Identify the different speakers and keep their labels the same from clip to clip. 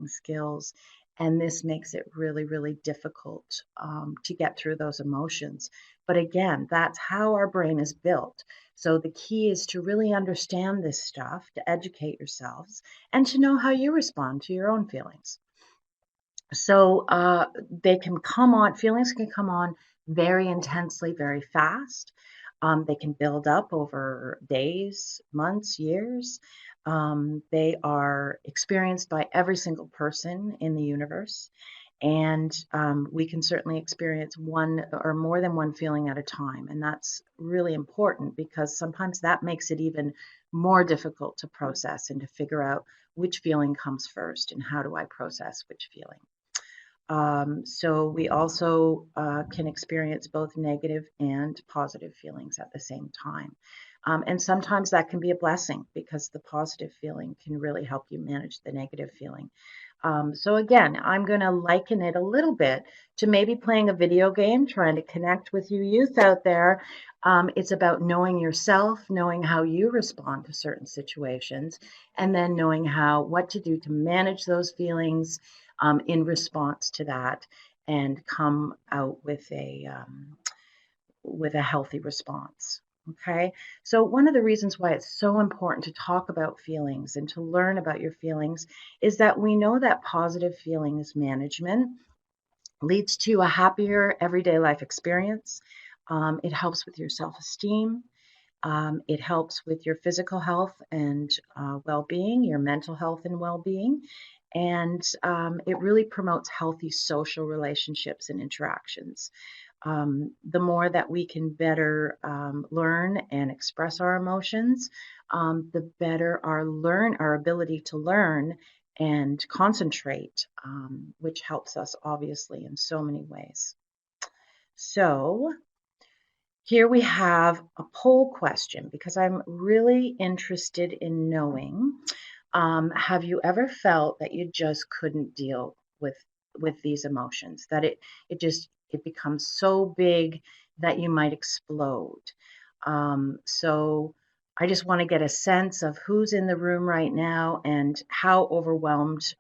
Speaker 1: coping skills. And this makes it really, really difficult to get through those emotions. But again, that's how our brain is built. So the key is to really understand this stuff, to educate yourselves, and to know how you respond to your own feelings. So they can come on, feelings can come on very intensely, very fast. They can build up over days, months, years. They are experienced by every single person in the universe. And we can certainly experience one or more than one feeling at a time. And that's really important because sometimes that makes it even more difficult to process and to figure out which feeling comes first and how do I process which feeling. So we also can experience both negative and positive feelings at the same time. And sometimes that can be a blessing because the positive feeling can really help you manage the negative feeling. So again, I'm going to liken it a little bit to maybe playing a video game, trying to connect with you youth out there. It's about knowing yourself, knowing how you respond to certain situations, and then knowing what to do to manage those feelings in response to that, and come out with a healthy response. Okay, so one of the reasons why it's so important to talk about feelings and to learn about your feelings is that we know that positive feelings management leads to a happier everyday life experience. It helps with your self esteem. It helps with your physical health and well being, your mental health and well being. And it really promotes healthy social relationships and interactions. The more that we can better learn and express our emotions, the better our ability to learn and concentrate, which helps us obviously in so many ways. So here we have a poll question because I'm really interested in knowing, have you ever felt that you just couldn't deal with these emotions, that it becomes so big that you might explode? So I just want to get a sense of who's in the room right now and how overwhelmed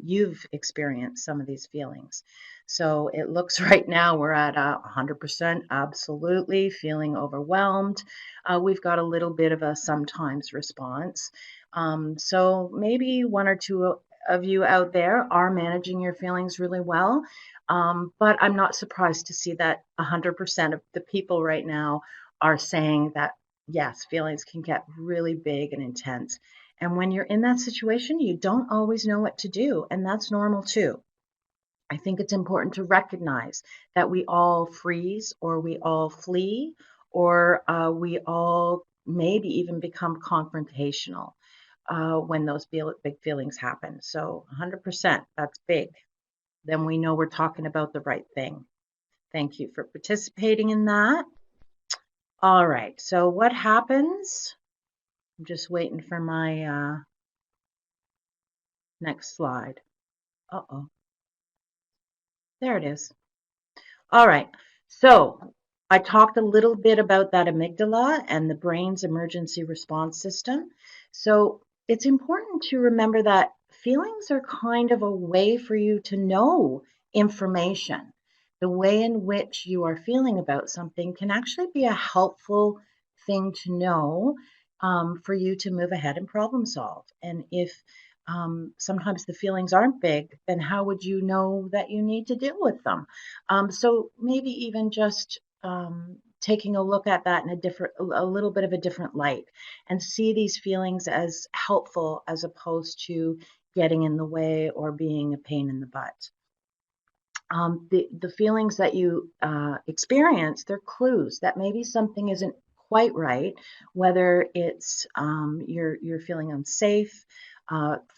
Speaker 1: you've experienced some of these feelings. So it looks right now we're at 100% absolutely feeling overwhelmed. We've got a little bit of a sometimes response. So maybe one or two of you out there are managing your feelings really well. But I'm not surprised to see that 100% of the people right now are saying that, yes, feelings can get really big and intense. And when you're in that situation, you don't always know what to do. And that's normal too. I think it's important to recognize that we all freeze or we all flee or we all maybe even become confrontational when those big feelings happen. So 100%, that's big. Then we know we're talking about the right thing. Thank you for participating in that. All right, so what happens? I'm just waiting for my next slide. Uh-oh, there it is. All right, so I talked a little bit about that amygdala and the brain's emergency response system. So it's important to remember that feelings are kind of a way for you to know information. The way in which you are feeling about something can actually be a helpful thing to know for you to move ahead and problem solve. And if sometimes the feelings aren't big, then how would you know that you need to deal with them? So maybe even just taking a look at that in a little bit of a different light, and see these feelings as helpful as opposed to getting in the way or being a pain in the butt. The feelings that you experience, they're clues that maybe something isn't quite right, whether it's you're feeling unsafe,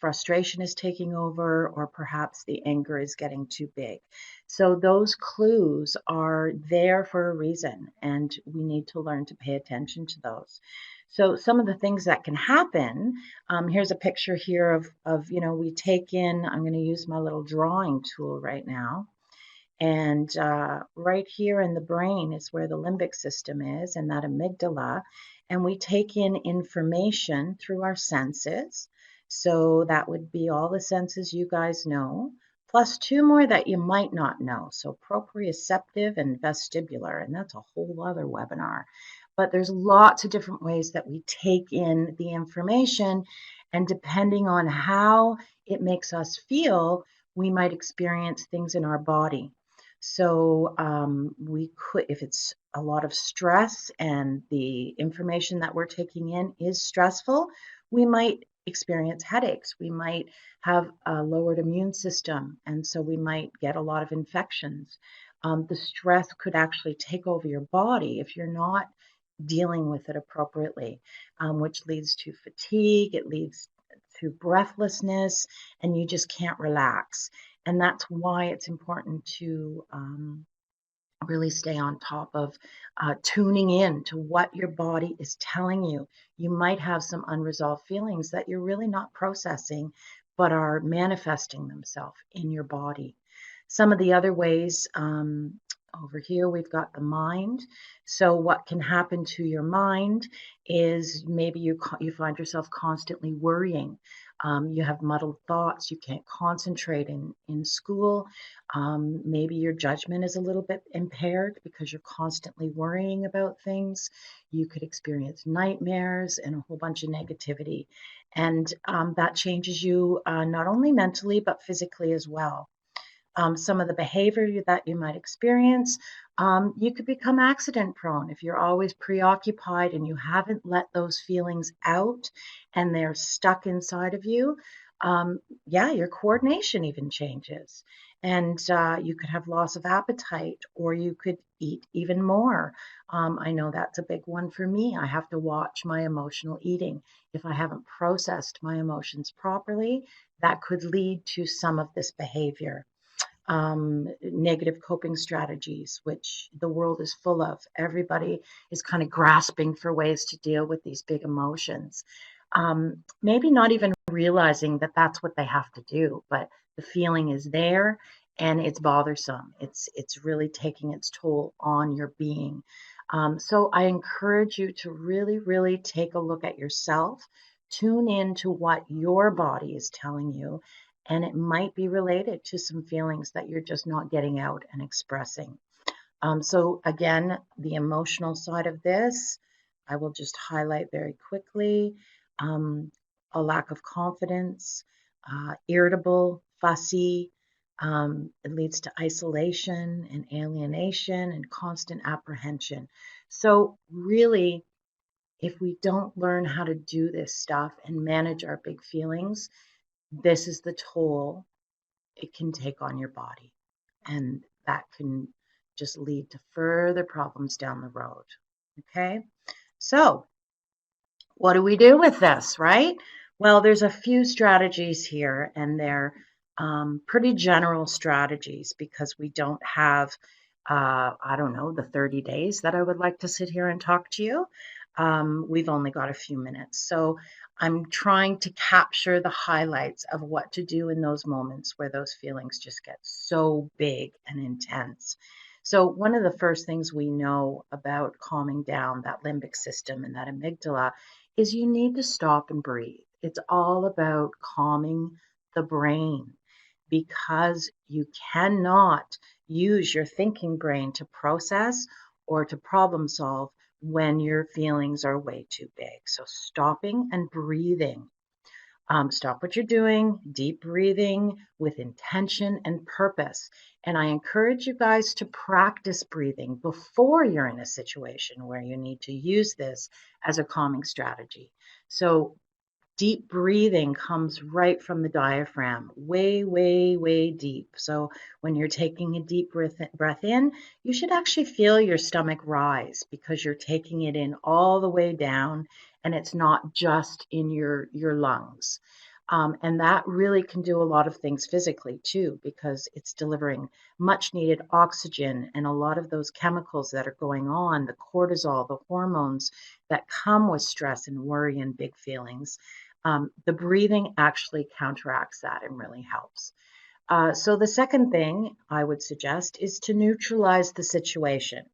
Speaker 1: frustration is taking over, or perhaps the anger is getting too big. So those clues are there for a reason, and we need to learn to pay attention to those. So some of the things that can happen, here's a picture here of we take in, I'm going to use my little drawing tool right now. And right here in the brain is where the limbic system is, and that amygdala. And we take in information through our senses. So that would be all the senses you guys know, plus two more that you might not know. So proprioceptive and vestibular, and that's a whole other webinar. But there's lots of different ways that we take in the information, and depending on how it makes us feel, we might experience things in our body. So we could, if it's a lot of stress and the information that we're taking in is stressful, we might experience headaches. We might have a lowered immune system, and so we might get a lot of infections. The stress could actually take over your body if you're not dealing with it appropriately, which leads to fatigue, it leads to breathlessness, and you just can't relax. And that's why it's important to really stay on top of tuning in to what your body is telling you. You might have some unresolved feelings that you're really not processing, but are manifesting themselves in your body. Some of the other ways, over here we've got the mind. So what can happen to your mind is maybe you find yourself constantly worrying. You have muddled thoughts. You can't concentrate in school. Maybe your judgment is a little bit impaired because you're constantly worrying about things. You could experience nightmares and a whole bunch of negativity. And that changes you not only mentally, but physically as well. Some of the behavior that you might experience. You could become accident prone if you're always preoccupied and you haven't let those feelings out and they're stuck inside of you. Yeah, your coordination even changes. And you could have loss of appetite, or you could eat even more. I know that's a big one for me. I have to watch my emotional eating. If I haven't processed my emotions properly, that could lead to some of this behavior. Negative coping strategies, which the world is full of. Everybody is kind of grasping for ways to deal with these big emotions. Maybe not even realizing that that's what they have to do, but the feeling is there and it's bothersome. It's really taking its toll on your being. So I encourage you to really, really take a look at yourself, tune in to what your body is telling you, and it might be related to some feelings that you're just not getting out and expressing. So again, the emotional side of this, I will just highlight very quickly. Um, a lack of confidence, irritable, fussy. It leads to isolation and alienation and constant apprehension. So really, if we don't learn how to do this stuff and manage our big feelings, this is the toll it can take on your body. And that can just lead to further problems down the road. Okay. So, what do we do with this, right? Well, there's a few strategies here, and they're pretty general strategies because we don't have, I don't know, the 30 days that I would like to sit here and talk to you. We've only got a few minutes. So I'm trying to capture the highlights of what to do in those moments where those feelings just get so big and intense. So one of the first things we know about calming down that limbic system and that amygdala is you need to stop and breathe. It's all about calming the brain because you cannot use your thinking brain to process or to problem solve when your feelings are way too big. So stopping and breathing. Stop what you're doing, deep breathing with intention and purpose. And I encourage you guys to practice breathing before you're in a situation where you need to use this as a calming strategy. So deep breathing comes right from the diaphragm, way, way, way deep. So when you're taking a deep breath in, you should actually feel your stomach rise because you're taking it in all the way down and it's not just in your lungs. And that really can do a lot of things physically too, because it's delivering much needed oxygen and a lot of those chemicals that are going on, the cortisol, the hormones that come with stress and worry and big feelings. The breathing actually counteracts that and really helps. So the second thing I would suggest is to neutralize the situation.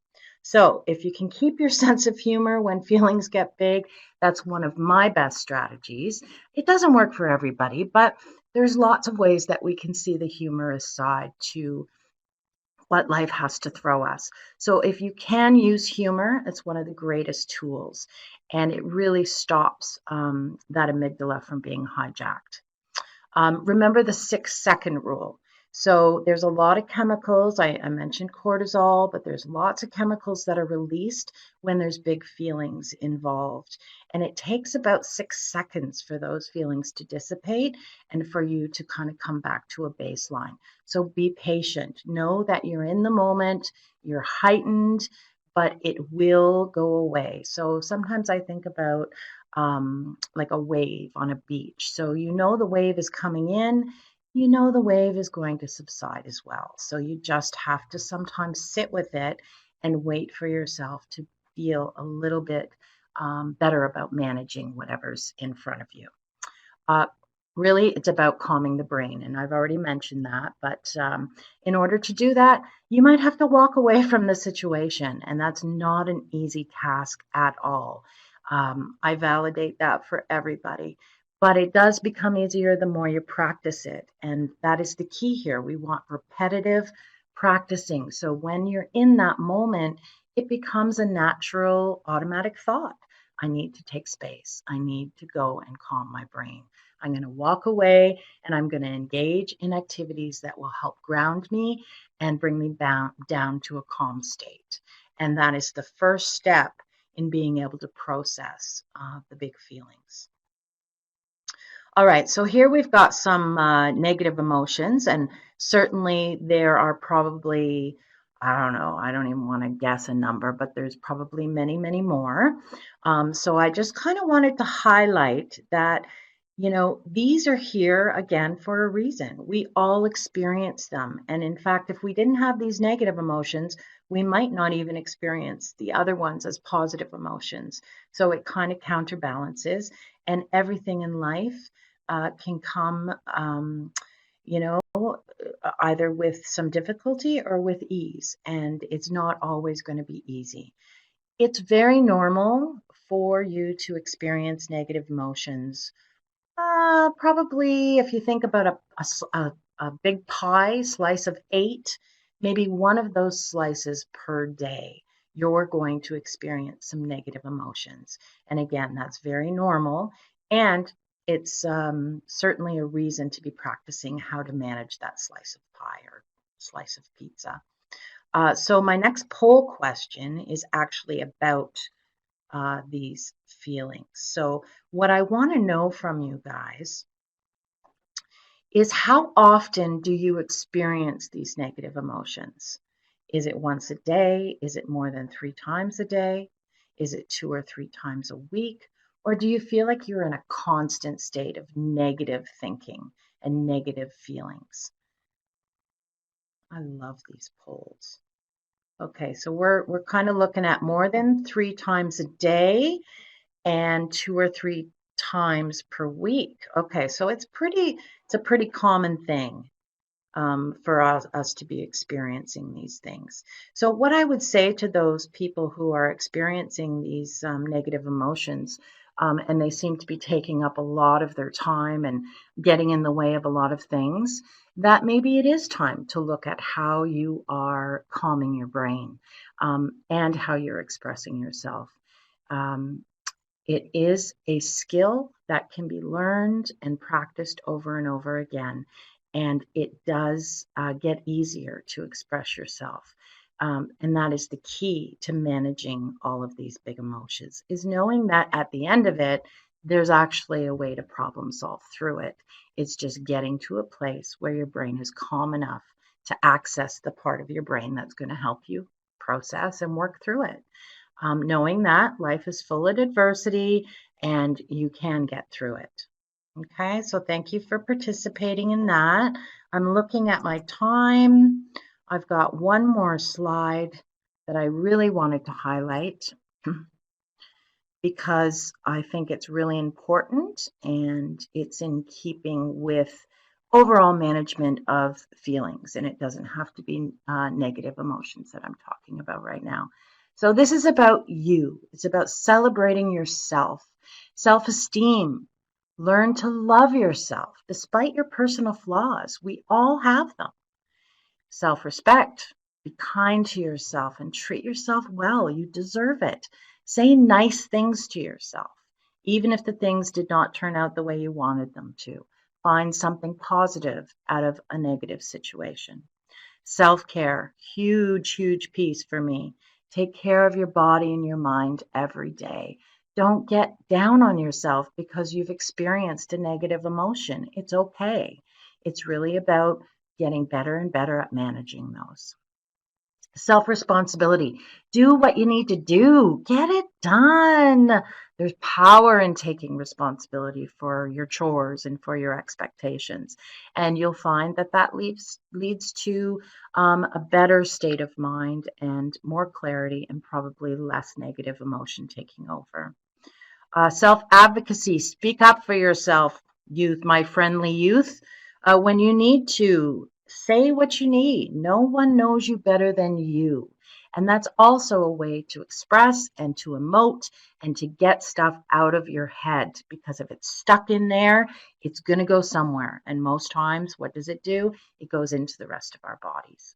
Speaker 1: So if you can keep your sense of humor when feelings get big, that's one of my best strategies. It doesn't work for everybody, but there's lots of ways that we can see the humorous side to what life has to throw us. So if you can use humor, it's one of the greatest tools, and it really stops that amygdala from being hijacked. Remember the 6-second rule. So there's a lot of chemicals. I mentioned cortisol, but there's lots of chemicals that are released when there's big feelings involved. And it takes about 6 seconds for those feelings to dissipate and for you to kind of come back to a baseline. So be patient. Know that you're in the moment, you're heightened, but it will go away. So sometimes I think about like a wave on a beach. So you know the wave is coming in, you know the wave is going to subside as well. So you just have to sometimes sit with it and wait for yourself to feel a little bit better about managing whatever's in front of you. Uh, Really, it's about calming the brain, and I've already mentioned that. But in order to do that, you might have to walk away from the situation, and that's not an easy task at all. I validate that for everybody. But it does become easier the more you practice it, and that is the key here. We want repetitive practicing. So when you're in that moment, it becomes a natural, automatic thought. I need to take space. I need to go and calm my brain. I'm going to walk away and I'm going to engage in activities that will help ground me and bring me down to a calm state. And that is the first step in being able to process the big feelings. All right, so here we've got some negative emotions, and certainly there are probably, I don't know, I don't even want to guess a number, but there's probably many, many more. So I just kind of wanted to highlight that, these are here again for a reason. We all experience them. And in fact, if we didn't have these negative emotions, we might not even experience the other ones as positive emotions. So it kind of counterbalances, and everything in life can come, you know, either with some difficulty or with ease, and it's not always going to be easy. It's very normal for you to experience negative emotions. Probably if you think about a big pie, slice of 8, maybe one of those slices per day, you're going to experience some negative emotions. And again, that's very normal. And it's certainly a reason to be practicing how to manage that slice of pie or slice of pizza. So my next poll question is actually about these feelings. So, what I want to know from you guys is how often do you experience these negative emotions? Is it once a day? Is it more than 3 times a day? Is it 2 or 3 times a week? Or do you feel like you're in a constant state of negative thinking and negative feelings? I love these polls. Okay, so we're kind of looking at more than 3 times a day and 2 or 3 times per week. Okay, so it's a pretty common thing for us to be experiencing these things. So what I would say to those people who are experiencing these negative emotions, and they seem to be taking up a lot of their time and getting in the way of a lot of things, that maybe it is time to look at how you are calming your brain and how you're expressing yourself. Um, it is a skill that can be learned and practiced over and over again, and it does get easier to express yourself. And that is the key to managing all of these big emotions, is knowing that at the end of it, there's actually a way to problem solve through it. It's just getting to a place where your brain is calm enough to access the part of your brain that's going to help you process and work through it, knowing that life is full of adversity and you can get through it. Okay, so thank you for participating in that. I'm looking at my time. I've got one more slide that I really wanted to highlight because I think it's really important and it's in keeping with overall management of feelings, and it doesn't have to be negative emotions that I'm talking about right now. So this is about you. It's about celebrating yourself, self-esteem. Learn to love yourself despite your personal flaws. We all have them. Self-respect. Be kind to yourself and treat yourself well. You deserve it. Say nice things to yourself, even if the things did not turn out the way you wanted them to. Find something positive out of a negative situation. Self-care, huge, huge piece for me. Take care of your body and your mind every day. Don't get down on yourself because you've experienced a negative emotion. It's okay. It's really about getting better and better at managing those. Self-responsibility. Do what you need to do. Get it done. There's power in taking responsibility for your chores and for your expectations. And you'll find that that leads to a better state of mind and more clarity and probably less negative emotion taking over. Self-advocacy. Speak up for yourself, youth, my friendly youth. When you need to, say what you need. No one knows you better than you. And that's also a way to express and to emote and to get stuff out of your head. Because if it's stuck in there, it's going to go somewhere. And most times, what does it do? It goes into the rest of our bodies.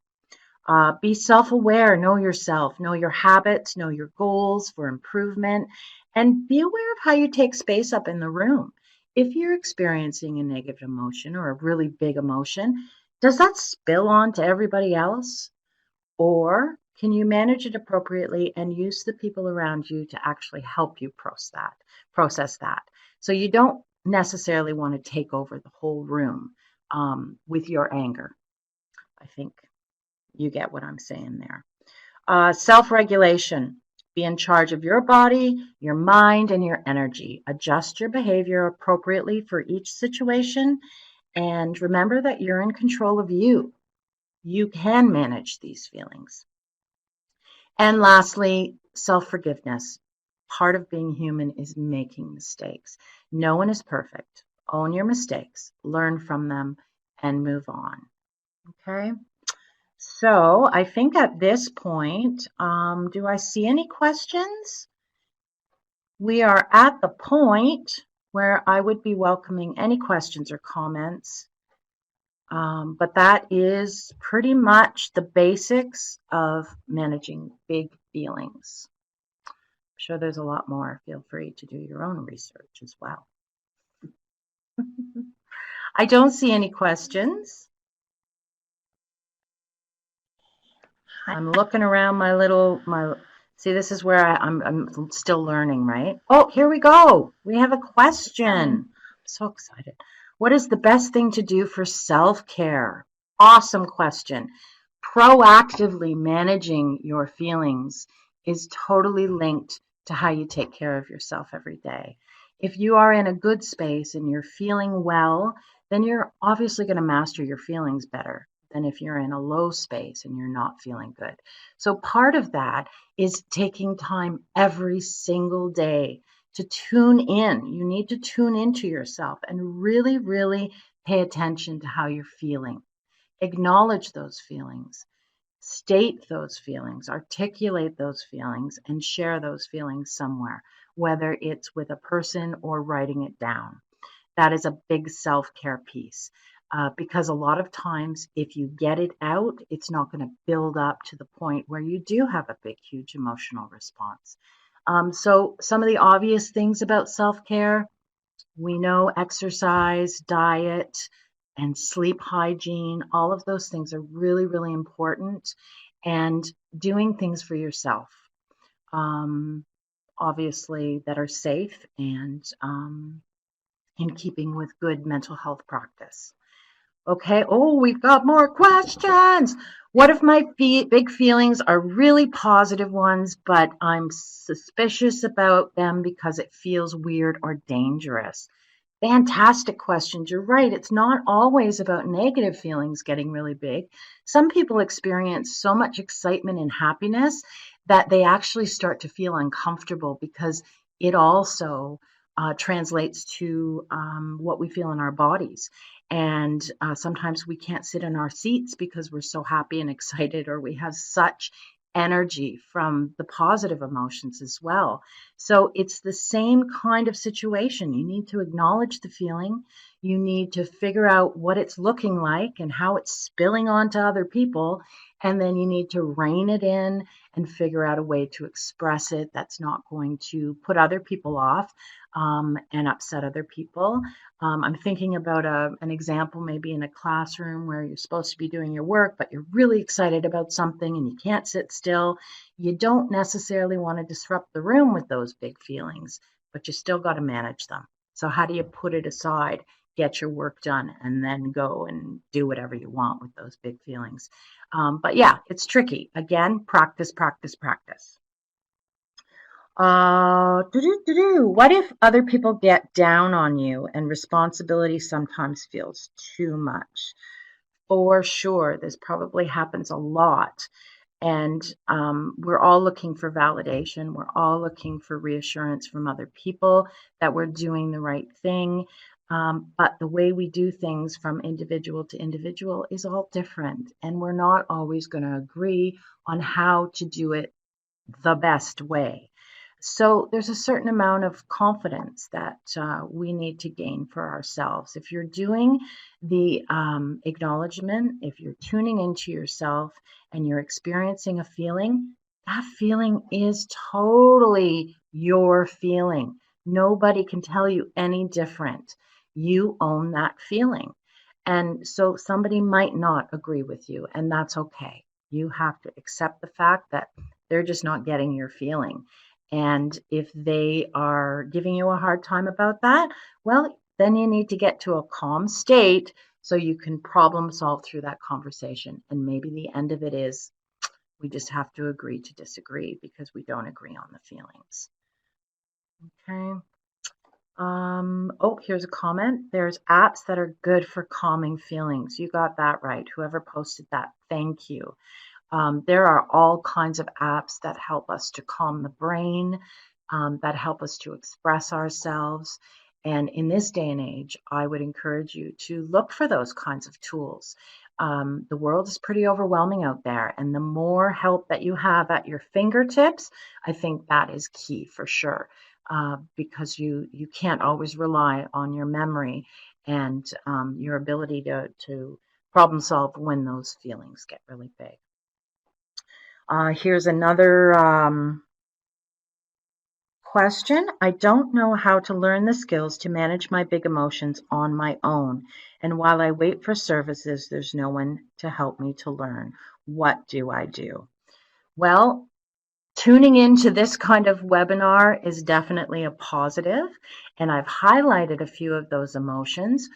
Speaker 1: Be self-aware, know yourself, know your habits, know your goals for improvement, and be aware of how you take space up in the room. If you're experiencing a negative emotion or a really big emotion, does that spill on to everybody else? Or can you manage it appropriately and use the people around you to actually help you process that? So you don't necessarily want to take over the whole room with your anger. I think you get what I'm saying there. Self-regulation. Be in charge of your body, your mind, and your energy. Adjust your behavior appropriately for each situation. And remember that you're in control of you. You can manage these feelings. And lastly, self-forgiveness. Part of being human is making mistakes. No one is perfect. Own your mistakes, learn from them, and move on. Okay? So I think at this point, do I see any questions? We are at the point where I would be welcoming any questions or comments. But that is pretty much the basics of managing big feelings. I'm sure there's a lot more. Feel free to do your own research as well. I don't see any questions. I'm looking around see, this is where I'm still learning, right? Oh, here we go. We have a question. I'm so excited. What is the best thing to do for self-care? Awesome question. Proactively managing your feelings is totally linked to how you take care of yourself every day. If you are in a good space and you're feeling well, then you're obviously going to master your feelings better than if you're in a low space and you're not feeling good. So part of that is taking time every single day to tune in. You need to tune into yourself and really, really pay attention to how you're feeling. Acknowledge those feelings, state those feelings, articulate those feelings, and share those feelings somewhere, whether it's with a person or writing it down. That is a big self-care piece. Because a lot of times, if you get it out, it's not going to build up to the point where you do have a big, huge emotional response. So some of the obvious things about self-care, we know exercise, diet, and sleep hygiene, all of those things are really, really important. And doing things for yourself, obviously, that are safe and in keeping with good mental health practice. Okay, oh, we've got more questions. What if my big feelings are really positive ones, but I'm suspicious about them because it feels weird or dangerous? Fantastic questions. You're right. It's not always about negative feelings getting really big. Some people experience so much excitement and happiness that they actually start to feel uncomfortable because it also translates to what we feel in our bodies. And sometimes we can't sit in our seats because we're so happy and excited, or we have such energy from the positive emotions as well. So it's the same kind of situation. You need to acknowledge the feeling. You need to figure out what it's looking like and how it's spilling onto other people. And then you need to rein it in and figure out a way to express it that's not going to put other people off and upset other people. I'm thinking about an example maybe in a classroom where you're supposed to be doing your work, but you're really excited about something and you can't sit still. You don't necessarily want to disrupt the room with those big feelings, but you still got to manage them. So, how do you put it aside, get your work done, and then go and do whatever you want with those big feelings? But yeah, it's tricky. Again, practice, practice, practice. What if other people get down on you and responsibility sometimes feels too much? For sure, this probably happens a lot. And we're all looking for validation. We're all looking for reassurance from other people that we're doing the right thing. But the way we do things from individual to individual is all different. And we're not always going to agree on how to do it the best way. So there's a certain amount of confidence that we need to gain for ourselves. If you're doing the acknowledgement, if you're tuning into yourself and you're experiencing a feeling, that feeling is totally your feeling. Nobody can tell you any different. You own that feeling. And so somebody might not agree with you, and that's okay. You have to accept the fact that they're just not getting your feeling. And if they are giving you a hard time about that, well, then you need to get to a calm state so you can problem solve through that conversation. And maybe the end of it is we just have to agree to disagree because we don't agree on the feelings. Okay. Oh, here's a comment. There's apps that are good for calming feelings. You got that right. Whoever posted that, thank you. There are all kinds of apps that help us to calm the brain, that help us to express ourselves. And in this day and age, I would encourage you to look for those kinds of tools. The world is pretty overwhelming out there, and the more help that you have at your fingertips, I think that is key for sure, because you can't always rely on your memory and your ability to problem solve when those feelings get really big. Here's another question. I don't know how to learn the skills to manage my big emotions on my own. And while I wait for services, there's no one to help me to learn. What do I do? Well, tuning into this kind of webinar is definitely a positive, and I've highlighted a few of those emotions.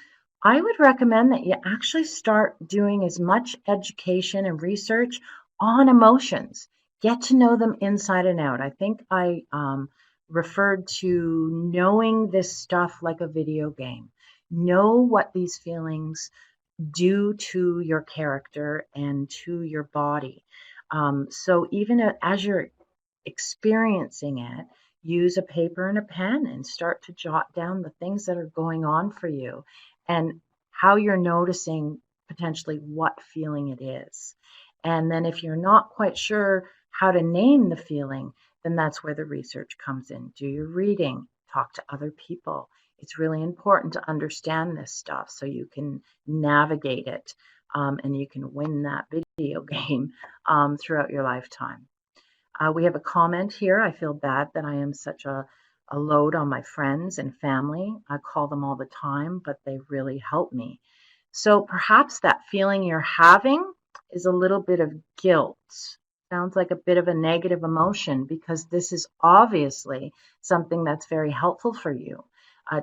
Speaker 1: I would recommend that you actually start doing as much education and research on emotions. Get to know them inside and out. I think I referred to knowing this stuff like a video game. Know what these feelings do to your character and to your body. So even as you're experiencing it, use a paper and a pen and start to jot down the things that are going on for you and how you're noticing potentially what feeling it is. And then if you're not quite sure how to name the feeling, then that's where the research comes in. Do your reading, talk to other people. It's really important to understand this stuff so you can navigate it and you can win that video game throughout your lifetime. We have a comment here. I feel bad that I am such a load on my friends and family. I call them all the time, but they really help me. So perhaps that feeling you're having is a little bit of guilt. Sounds like a bit of a negative emotion because this is obviously something that's very helpful for you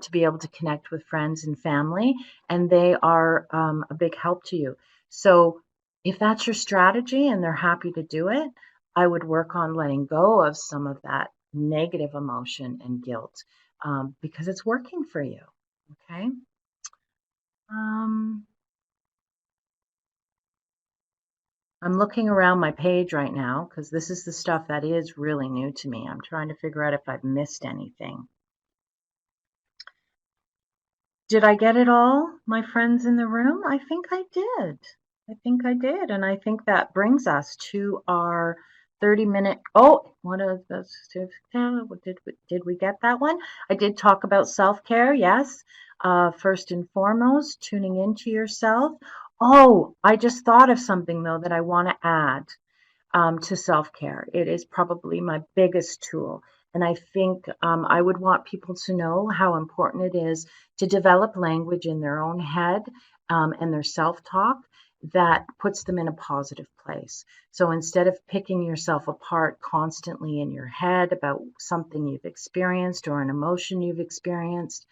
Speaker 1: to be able to connect with friends and family, and they are a big help to you. So if that's your strategy and they're happy to do it, I would work on letting go of some of that negative emotion and guilt because it's working for you. Okay. Um, I'm looking around my page right now because this is the stuff that is really new to me. I'm trying to figure out if I've missed anything. Did I get it all, my friends in the room? I think I did. I think I did. And I think that brings us to our 30-minute. Oh, what is this? Did we get that one? I did talk about self-care, yes. First and foremost, tuning into yourself. Oh, I just thought of something though that I want to add to self-care. It is probably my biggest tool. And I think I would want people to know how important it is to develop language in their own head and their self-talk that puts them in a positive place. So instead of picking yourself apart constantly in your head about something you've experienced or an emotion you've experienced,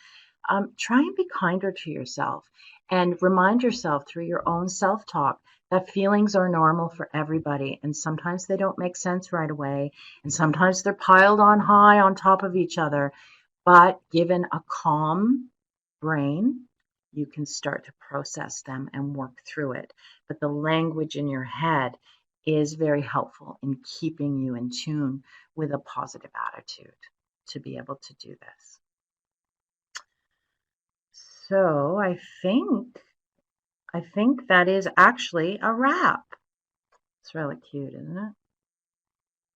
Speaker 1: try and be kinder to yourself and remind yourself through your own self talk that feelings are normal for everybody. And sometimes they don't make sense right away. And sometimes they're piled on high on top of each other. But given a calm brain, you can start to process them and work through it. But the language in your head is very helpful in keeping you in tune with a positive attitude to be able to do this. So I think that is actually a wrap. It's really cute, isn't it?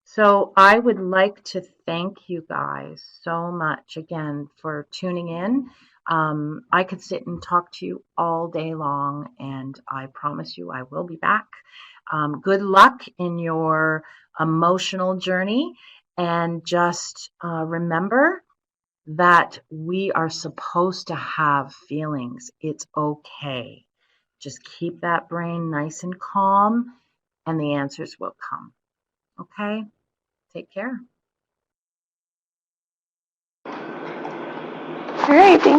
Speaker 1: So I would like to thank you guys so much again for tuning in. I could sit and talk to you all day long, and I promise you I will be back. Good luck in your emotional journey, and just remember that we are supposed to have feelings. It's okay. Just keep that brain nice and calm, and the answers will come. Okay? Take care.
Speaker 2: All right, thank you.